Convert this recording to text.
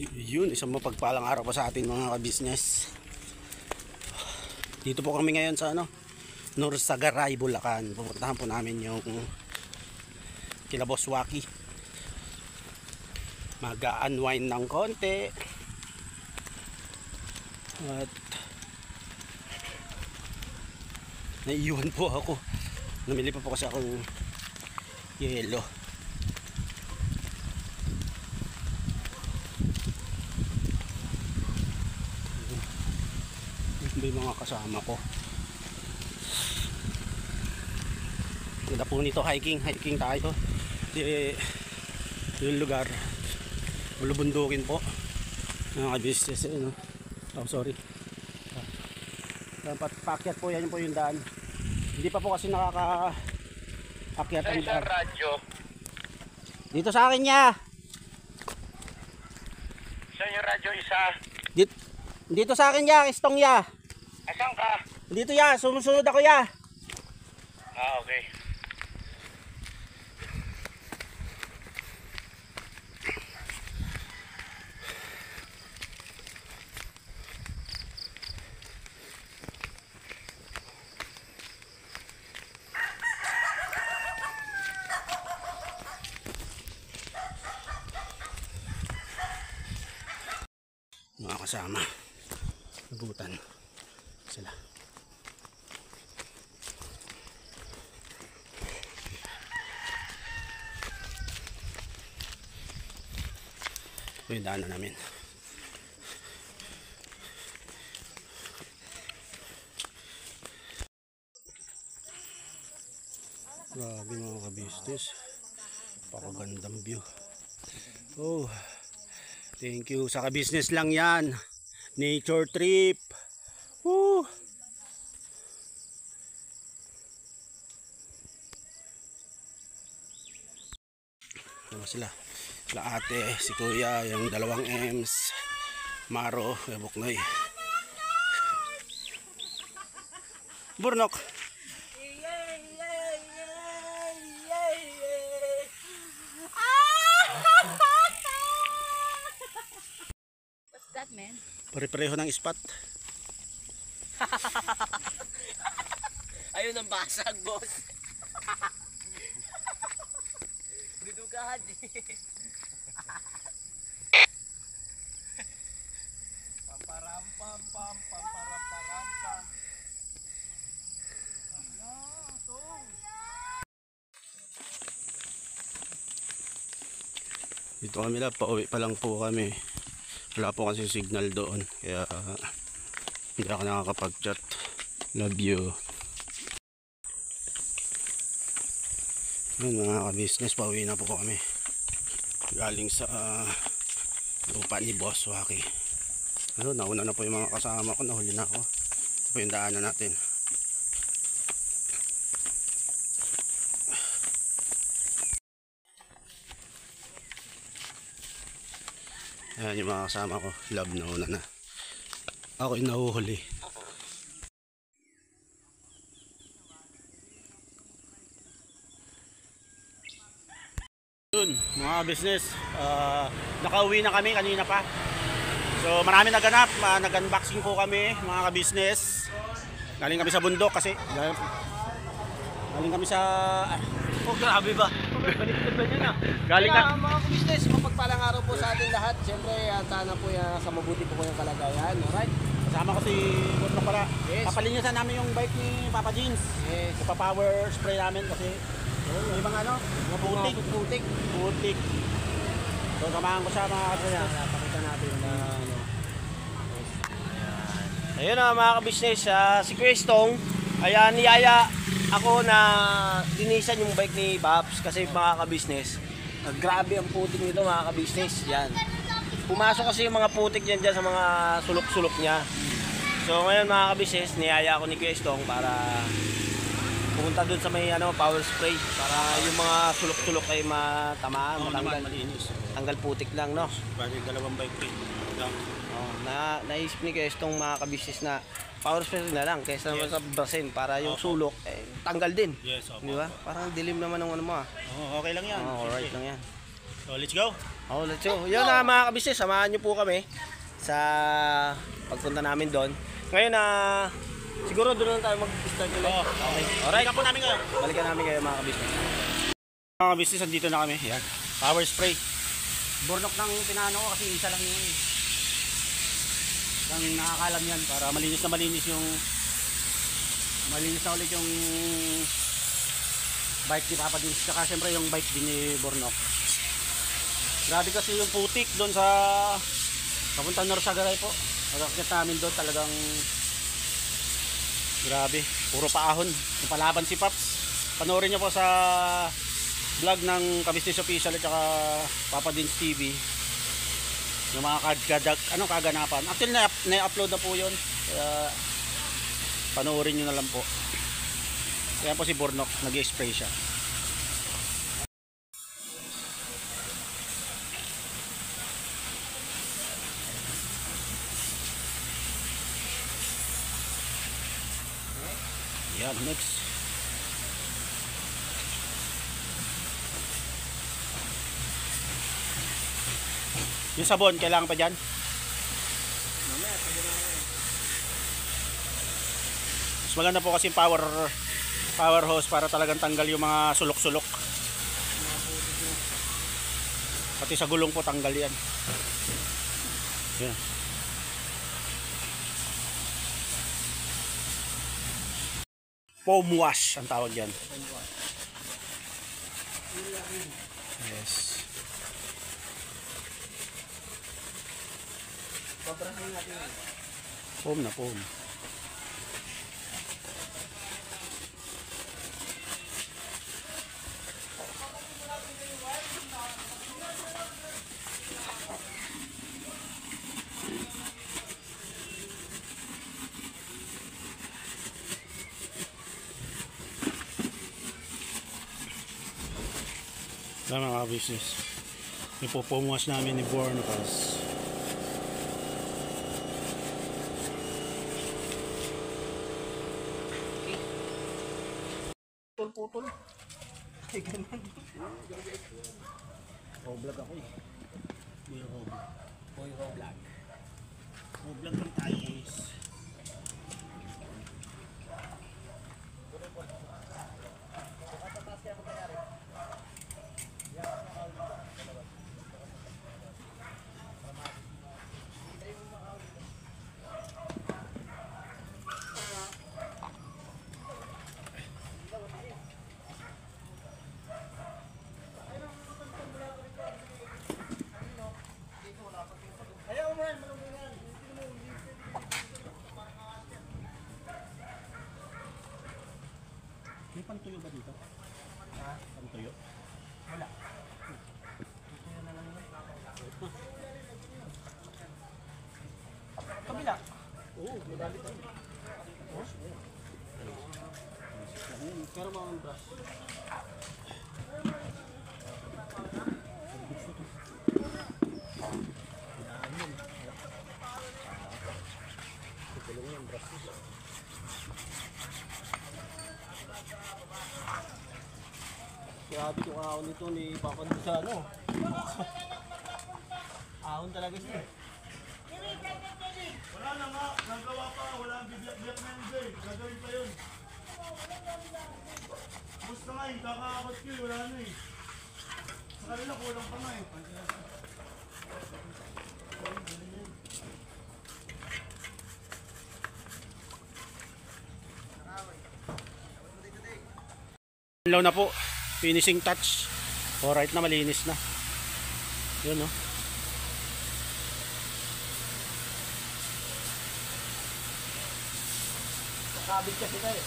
Yun, isang mapagpalang araw pa sa atin mga ka-business. Dito po kami ngayon sa Norsagaray, Bulacan. Pupuntahan po namin yung kila Boss Waki. Mag-unwind ng konti. At naiiwan po ako. Namili pa po kasi akong yelo. May mga kasama ko. Ganda po nito, hiking tayo. Yung lugar bulubundukin po. Mga business oh sorry. Dapat paakyat po, yan po yung daan. Hindi pa po kasi nakaka-akyat ang daan. Dito sa akin ya. Sa yung radyo isa. Dito sa akin ya, istong ya. Asan ka? Dito ya, sumusunod ako ya. Okay. Mga kasama, nagutan sila. Ito yung daanan namin. Grabe mga ka-business, pakagandang view. Oh, thank you sa ka-business lang yan. Nature trip. Woo! Ano sila? Sila ate, si kuya, yung dalawang M's, Maro, Buknoy. Burnok. Man. Pare-pareho ng spot. Ayun ang basag, boss. Dudugahan Pamparampam pam pamparamparampa. Dito kami lang, pauwi pa lang po kami. Wala po kasi signal doon, kaya hindi ako nakakapag-chat. Love you. Yun mga ka-business, pauwi na po kami. Galing sa lupa ni Boss Waki. Nauna na po yung mga kasama ko, nahuli na ako. Ito po yung daanan natin. Ayan yung mga kasama ko. Love na una na. Ako yung nahuhuli. Yun mga business, nakauwi na kami kanina pa. So marami naganap. Nag-unboxing po kami mga ka-business. Galing kami sa bundok kasi galing kami sa Oh, grabe ba? Baliktad ba niya na? galing Kaya mga business, mapagpalang araw po sa ating lahat. Siyempre, sana po sa mabuti po yung kalagayan. Alright? kasama ko si Burnok pala. Yes. Papalinisan namin yung bike ni Papa Jeans. Yes. Ipa-power spray namin kasi yung mga Putik. putik. So samahan ko siya mga kasaya. Pakita natin na Ayun na mga ka-business, si Crestong, ayan niyaya ako na linisan yung bike ni Babs kasi mga ka-business. Grabe ang putik nito mga ka-business. Yan. Pumasok kasi yung mga putik dyan sa mga sulok-sulok niya. So ngayon mga ka-business, niyaya ako ni Crestong para pumunta dun sa may power spray para yung mga sulok-sulok ay matamaan, matanggal. Malinis. Tanggal putik lang, no? Bali dalawang bike rin. Naisip ni Crestong mga ka-business na power spray na lang kaysa naman sa brasin para yung sulok tanggal din. Yes, opo. Di ba? Parang dilim naman ng ano mo. Okay lang yan. Alright lang yan. So let's go. Oh, let's go. Yun na mga kabisnes, samahan nyo po kami sa pagpunta namin doon. Ngayon na siguro doon na tayo mag-start ulit. Oo. Okay. Alright. Balikan po namin kayo. Balikan namin kayo mga kabisnes. Mga business, andito na kami. Yan. Power spray. Bornok ng pinano ko kasi isa lang yun. Ang nakakalam yan para malinis na ulit yung bike ni Papa Dins. Saka syempre yung bike din ni Bornok. Grabe kasi yung putik doon sa papunta Norsagaray po. Pagkakit namin doon talagang grabe. Puro paahon. Yung palaban si Paps. Panoorin niyo po sa vlog ng Kabisnes Official at saka Papa Dins TV. Yung mga kaganapan. Actually na-upload na po yun. Kaya panoorin nyo na lang po. Kaya po si Bornok nag-spray siya. Yan, next. Yung sabon, kailangan pa dyan? Mas maganda po kasi power hose para talagang tanggal yung mga sulok-sulok. Pati sa gulong po tanggal yan. Yan. Foam wash ang tawag yan. Yes. Foam na foam. Tama mga business. Ipopomuas namin ni Bornocas. Putol-putol. Ay, ganun. Vlog ako eh. May vlog. Vlog. Vlog lang tayo guys. May pantuyo ba dito? Ha? Pantuyo? Wala. Kabila. Oo, madali tayo. Pero mga brush. Grabe yung ahon nito ni Papa Dusano. Ahon talaga siya. Wala na nga, nagawa pa, wala ang bibiyak-biyak na yun, Jay. Gagawin pa yun. Basta nga eh, kakakot ko eh, wala na eh. Sa kanila, kulang pa nga eh. Low na po. Finishing touch. Alright na, malinis na. Yun no. Nakabit kasi tayo.